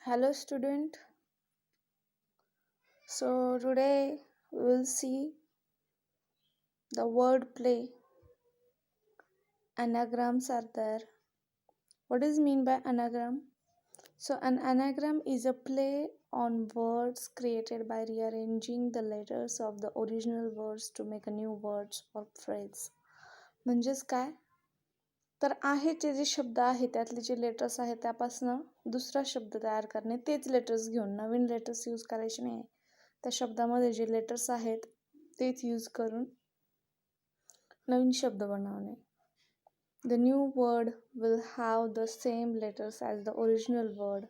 Hello student. So today we will see the word play. Anagrams are there. What is mean by anagram? So an anagram is a play on words created by rearranging the letters of the original words to make a new words or phrase. म्हणजेच काय तर आहे ते जे शब्द आहे त्यातले जे लेटर्स आहेत त्यापासून दुसरा शब्द तयार करणे तेच लेटर्स घेऊन नवीन लेटर्स यूज करायचे नाही त्या शब्दामध्ये जे लेटर्स आहेत तेच यूज करून नवीन शब्द बनवणे. The new word will have the same letters as the original word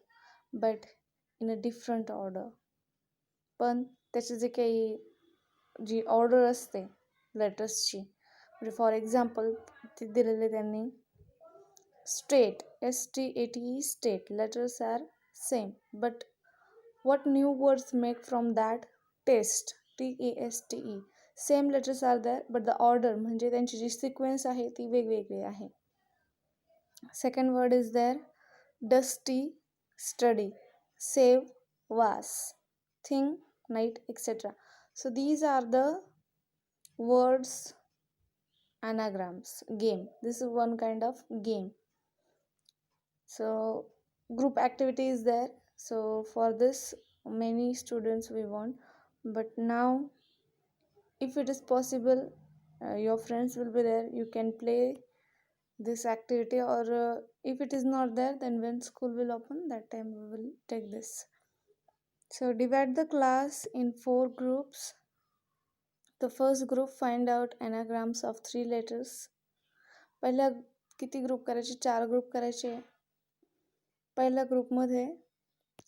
but in a different order. पण त्याचे जे काही जी ऑर्डर असते लेटर्सची म्हणजे फॉर एक्झाम्पल ते दिलेले त्यांनी state STATE state letters are same but what new words make from that test TASTE same letters are there but the order म्हणजे त्यांची जी सिक्वेन्स आहे ती वेगवेगळी आहे. Second word is there dusty study save was think night etc. So these are the words anagrams game. This is one kind of game. So group activity is there. So for this many students we want but now if it is possible your friends will be there you can play this activity or if it is not there then when school will open that time we will take this. So divide the class in 4 groups. The first group find out anagrams of 3 letters. पहिल्या किती group करायचे 4 group करायचे. पहिल्या ग्रुपमध्ये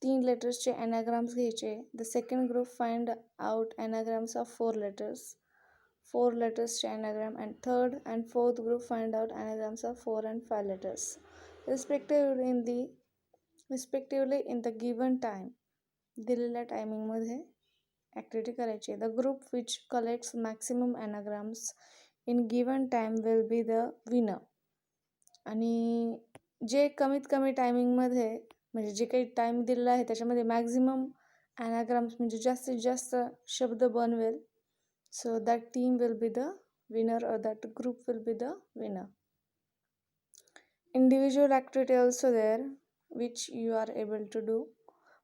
3 लेटर्सचे anagrams घ्यायचे. The second group find out anagrams of 4 letters. 4 letters चे anagram and third and fourth group find out anagrams of 4 and 5 letters respectively in the given time. दिलेल्या timing मध्ये ऍक्टिव्हिटी करायची. The group which collects maximum anagrams in given time will be the winner. आणि जे कमीत कमी timing मध्ये म्हणजे जे काही टाइम दिलेला आहे त्याच्यामध्ये मॅक्झिमम anagrams म्हणजे जास्तीत जास्त शब्द बनवेल so that team will be the winner or that group will be the winner. Individual activity also there which you are able to do.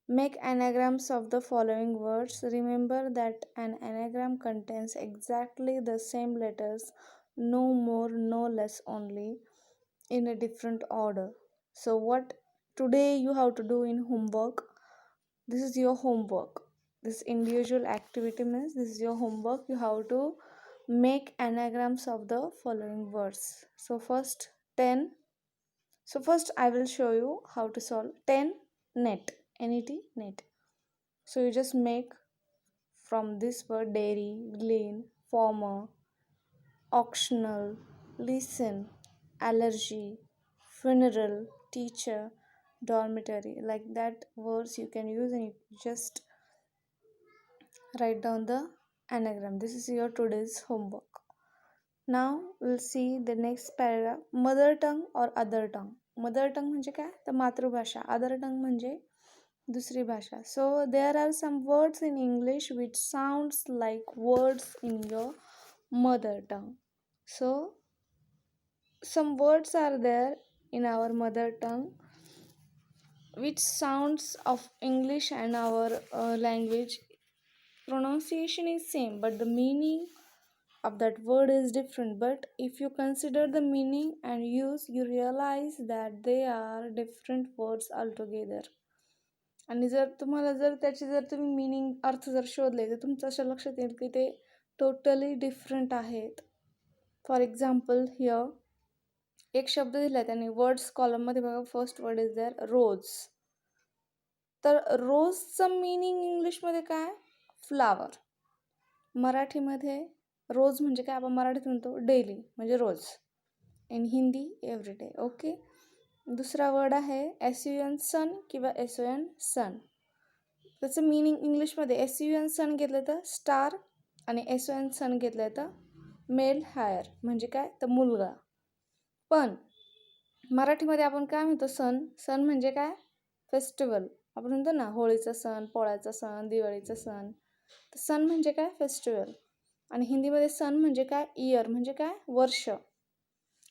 Make anagrams of the following words. Remember that an anagram contains exactly the same letters, no more, no less, only in a different order. So what today you have to do in homework, this is your homework. This individual activity means this is your homework. You have to make anagrams of the following words. So first 10. So first I will show you how to solve 10 net. NET net. So you just make from this word dairy, glean, farmer, auctional, listen, allergy, funeral, teacher, dormitory. Like that words you can use and you just write down the anagram. This is your today's homework. Now we'll see the next paragraph. Mother tongue or other tongue. Mother tongue म्हणजे काय तर मातृभाषा. Other tongue म्हणजे दूसरी भाषा. So there are some words in English which sounds like words in your mother tongue. So some words are there in our mother tongue which sounds of English and our language pronunciation is same but the meaning of that word is different. But if you consider the meaning and use you realize that they are different words altogether. आणि जर तुम्हाला त्याची तुम्ही meaning अर्थ शोधले तर तुमचं असं लक्षात येईल की ते टोटली डिफरंट आहेत. फॉर एक्झाम्पल हियर एक शब्द दिला त्यांनी वर्ड्स कॉलममध्ये बघा. फर्स्ट वर्ड इज देअर रोज. तर रोजचं मीनिंग इंग्लिशमध्ये काय फ्लावर. मराठीमध्ये रोज म्हणजे काय आपण मराठीत म्हणतो डेली म्हणजे रोज. In Hindi everyday. ओके. दुसरा वर्ड आहे SUN सन किंवा SON सन. त्याचं मीनिंग इंग्लिशमध्ये SUN सन घेतलं तर स्टार आणि SON सन घेतलं तर मेल हायर म्हणजे काय तर मुलगा. पण मराठीमध्ये आपण काय म्हणतो सन. सन म्हणजे काय फेस्टिवल आपण म्हणतो ना होळीचा सण, पोळ्याचा सण, दिवाळीचा सण. तर सण म्हणजे काय? फेस्टिवल. आणि हिंदीमध्ये सण म्हणजे काय? इयर म्हणजे काय? वर्ष.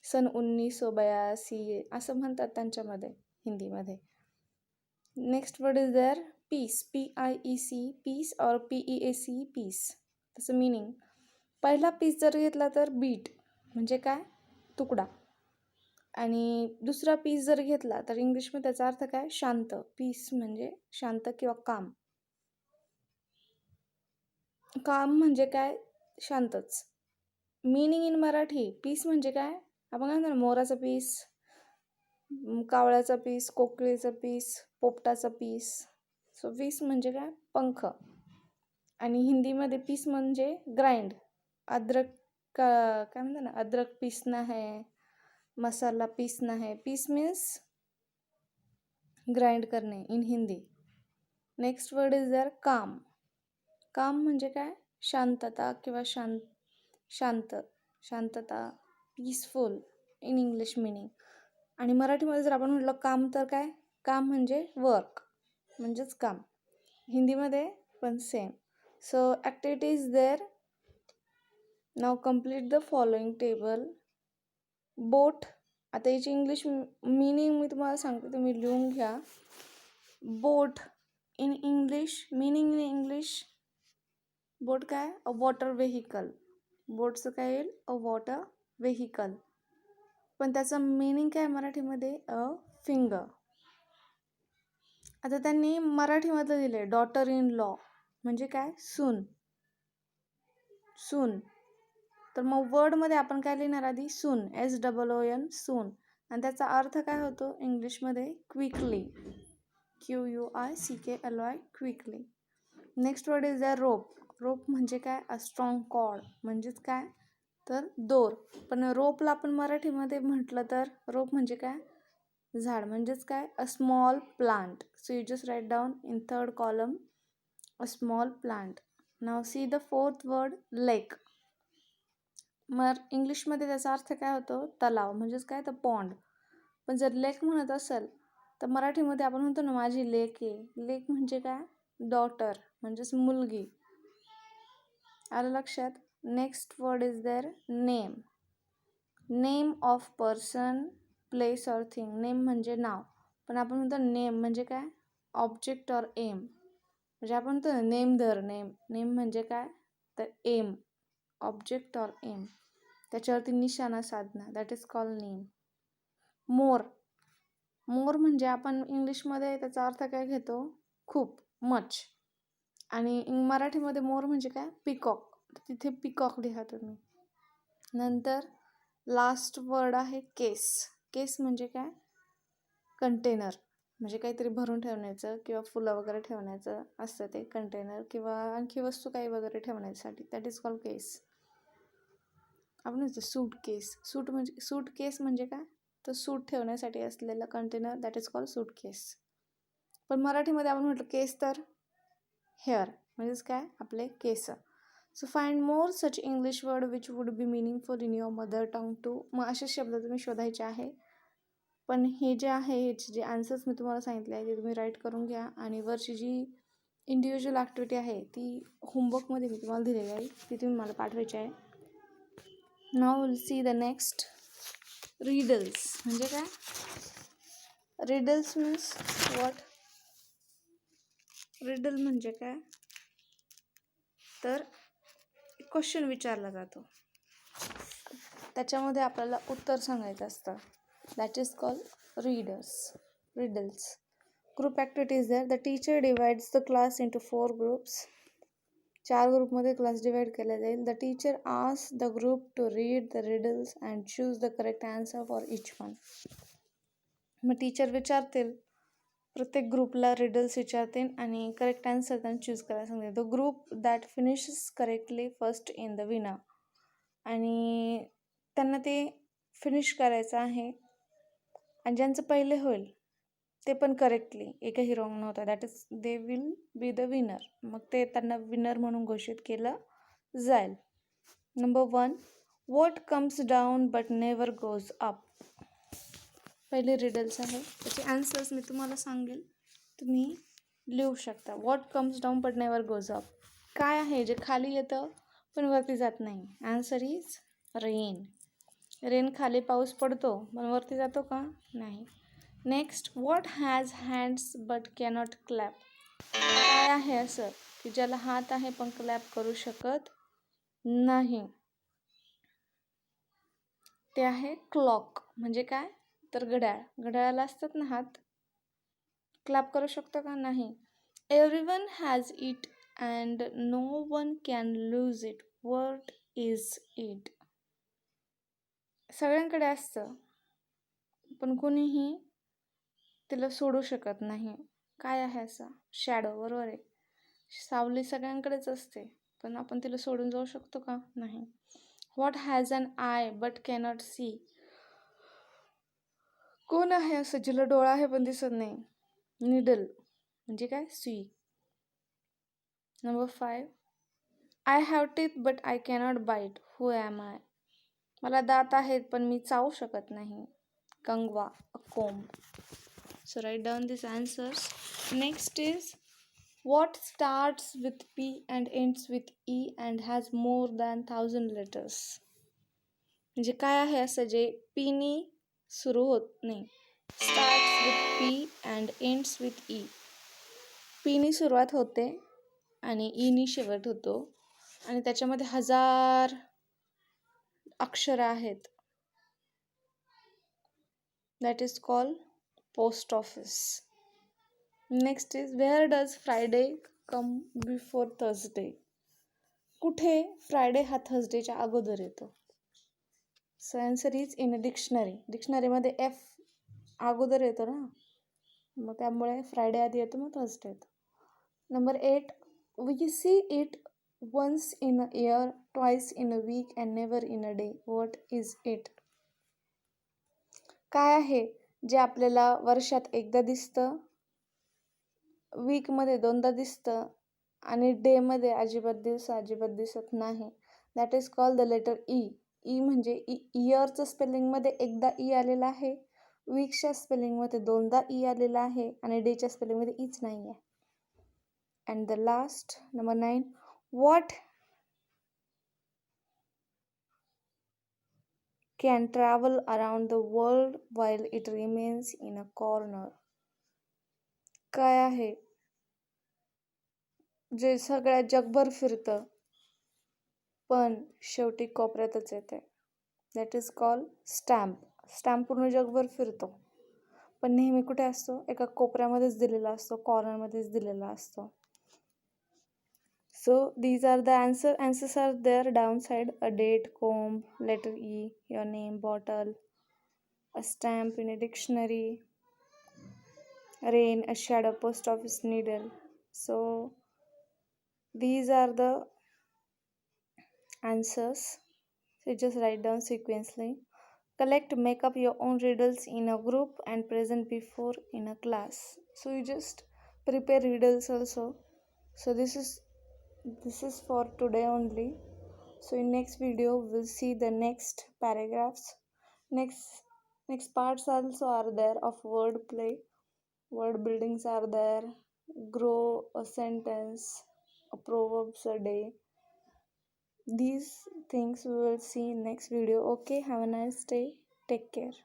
सन 1982 असं म्हणतात त्यांच्यामध्ये, हिंदीमध्ये. Next word is there piece, PIEC, piece और PEAC, पीस. त्याचं मिनिंग, पहिला पीस जर घेतला तर बीट म्हणजे काय? तुकडा. आणि दुसरा पीस जर घेतला तर इंग्लिशमध्ये त्याचा अर्थ काय? शांत. पीस म्हणजे शांत किंवा काम. काम म्हणजे काय? शांतच. मीनिंग इन मराठी, पीस म्हणजे काय? आपण काय म्हणतो ना, मोराचा पीस, कावळ्याचा पीस, कोकिळेचा पीस, पोपटाचा पीस. सो पीस म्हणजे काय? पंख. आणि हिंदीमध्ये पीस म्हणजे ग्राइंड. अद्रक काय म्हणतात ना, अद्रक पीसना है, मसाला पीसना है. पीस मीन्स ग्राइंड करणे in Hindi. Next word is there काम. काम म्हणजे काय? शांतता किंवा शांत, शांतता, पीसफुल इन इंग्लिश मिनिंग. आणि मराठीमध्ये जर आपण म्हटलं काम तर काय? काम म्हणजे वर्क म्हणजेच काम. हिंदीमध्ये पण same. So activities there. Now complete the following table. Boat, आता याची इंग्लिश मिनिंग मी तुम्हाला सांगते, तुम्ही लिहून घ्या. Boat in English, meaning in English, boat काय? A water vehicle. बोटचं काय येईल? A water vehicle. पण त्याचं मिनिंग काय मराठीमध्ये? A finger. आता त्यांनी मराठीमध्ये दिले डॉटर इन लॉ म्हणजे काय? सून. सून. तर मग वर्डमध्ये आपण काय लिहिणार आधी? सून, SOON, सून. आणि त्याचा अर्थ काय होतो इंग्लिशमध्ये? Quickly, QUICKLY, quickly. Next word is the rope. Rope म्हणजे काय? अ स्ट्रॉंग कॉर्ड म्हणजेच काय? तर दोर. पण रोपला आपण मराठीमध्ये म्हटलं तर रोप म्हणजे काय? झाड म्हणजेच काय? A small plant. So you just write down in third column a small plant. Now see the fourth word lake. मग इंग्लिशमध्ये त्याचा अर्थ काय होतो? तलाव म्हणजेच काय? तर पॉन्ड. पण जर लेक म्हणत असेल तर मराठीमध्ये आपण म्हणतो ना माझी लेक आहे. लेक म्हणजे काय? डॉटर म्हणजेच मुलगी. आलं लक्षात? Next word is there name. Name of person, place or thing. Name म्हणजे नाव, पण आपण म्हणतो नेम म्हणजे काय? Object or aim. म्हणजे आपण म्हणतो ना नेम धर. नेम, नेम म्हणजे काय? तर एम, ऑब्जेक्ट ऑर एम, त्याच्यावरती निशाणा साधणं, दॅट इज कॉल्ड नेम. मोर. मोर म्हणजे आपण इंग्लिशमध्ये त्याचा अर्थ काय घेतो? खूप, मच. आणि मराठीमध्ये मोर म्हणजे काय? पिकॉक. तिथे पिकॉक लिहा तुम्ही. नंतर लास्ट वर्ड आहे केस. केस म्हणजे काय? कंटेनर म्हणजे काहीतरी भरून ठेवण्याचं किंवा फुलं वगैरे ठेवण्याचं असतं ते कंटेनर, किंवा आणखी वस्तू काही वगैरे ठेवण्यासाठी, दॅट इज कॉल्ड केस. आपण म्हणतो सूट केस. सूट केस म्हणजे काय? तर सूट ठेवण्यासाठी असलेलं कंटेनर, दॅट इज कॉल्ड सूट केस. पण मराठीमध्ये आपण म्हटलं केस तर हेअर म्हणजेच काय? आपले केस. So find more such English word which would be meaningful in your mother tongue too. मग असे शब्द तुम्ही शोधायचे आहे. पण हे जे आहे, ह्याचे जे आन्सर्स मी तुम्हाला सांगितले आहे ते तुम्ही राईट करून घ्या. आणि वरची जी इंडिव्हिज्युअल ॲक्टिव्हिटी आहे ती होमवर्कमध्ये मी तुम्हाला दिलेली आहे, ती तुम्ही मला पाठवायची आहे. Now will see the next. Riddles म्हणजे काय? Riddles means what? रिडल म्हणजे काय? तर क्वेश्चन विचारला जातो, त्याच्यामध्ये आपल्याला उत्तर सांगायचं असतं, that is called riddles. Group activities there. The teacher divides the class into 4 groups. 4 ग्रुपमध्ये क्लास डिवाइड केला जाईल. The teacher ask the group to read the riddles and choose the correct answer for each one. मग teacher विचारतील, प्रत्येक ग्रुपला riddles विचारतील आणि correct answer त्यांना चूज करायला सांगतील. The group that finishes correctly first in the winner. आणि त्यांना ते फिनिश करायचं आहे, आणि ज्यांचं पहिले होईल ते पण करेक्टली, एकही रॉंग नव्हता, that is they will be the winner. मग ते त्यांना विनर म्हणून घोषित केलं जाईल. Number 1, what comes down but never goes up. पहिले रिडल्स आहे, त्याचे आन्सर्स मी तुम्हाला सांगेल, तुम्ही लिहू शकता. What comes down but never goes up. काय आहे जे खाली येतं पण वरती जात नाही? Answer is rain. रेन खाली पाऊस पडतो पण वरती जातो का? नाही. Next, what has hands but cannot clap. काय आहे असं की ज्याला हात आहे पण क्लॅप करू शकत नाही? ते आहे क्लॉक. म्हणजे काय? तर घड्याळ. घड्याळाला असतात ना हात, क्लॅप करू शकतो का? नाही. Everyone has it and no one can lose it. What is it? सगळ्यांकडे असतं पण कोणीही तिला सोडू शकत नाही. काय आहे असं? शॅडो. बरोबर आहे. सावली सगळ्यांकडेच असते पण आपण तिला सोडून जाऊ शकतो का? नाही. What has an eye but cannot see. कोण आहे असं जिला डोळा आहे पण दिसत नाही? निडल. म्हणजे काय? सुई. Number 5, I have teeth but I cannot bite. Who am I. मला दात आहेत पण मी चावू शकत नाही. कंगवा. अ कोंब. So write down these answers. Next is, what starts with P and ends with E and has more than 1000 letters. म्हणजे काय आहे असं जे P नी सुरू होत नाही? Starts with P and ends with E. P नी सुरुवात होते आणि E नी शेवट होतो आणि त्याच्यामध्ये 1000 अक्षर आहेत. That is called post office. Next is, where does Friday come before Thursday. कुठे फ्रायडे हा थर्सडेच्या अगोदर येतो? So answer is in a dictionary. डिक्शनरीमध्ये एफ अगोदर येतो ना, मग त्यामुळे फ्रायडे आधी येतो मग थर्सडे येतो. Number 8, we see it once in a year, twice in a week and never in a day. What is it? काय आहे जे आपल्याला वर्षात एकदा दिसतं, वीकमध्ये दोनदा दिसतं आणि डेमध्ये अजिबात दिसत नाही? That is call the letter E. E म्हणजे इयरचं स्पेलिंगमध्ये एकदा ई आलेला आहे, वीकच्या स्पेलिंगमध्ये दोनदा ई आलेला आहे आणि डेच्या स्पेलिंगमध्ये ईच नाही आहे. And the last, number 9, what can travel around the world while it remains in a corner. काय आहे जे सगळ्या जगभर फिरतं पण शेवटी कोपऱ्यातच येते? That is call stamp. Stamp पूर्ण जगभर फिरतो पण नेहमी कुठे असतो? एका कोपऱ्यामध्येच दिलेला असतो, कॉर्नरमध्येच दिलेला असतो. So these are the answers are there down side. A date, comb, letter E, your name, bottle, a stamp in a dictionary, rain, a shadow, post office, needle. So these are the answers. So just write down sequentially. Collect, make up your own riddles in a group and present before in a class. So you just prepare riddles also. So this is for today only. So in next video we'll see the next paragraphs. Next parts also are there of word play, word buildings are there, grow a sentence, a proverbs a day. These things we will see in next video. Okay, have a nice day. Take care.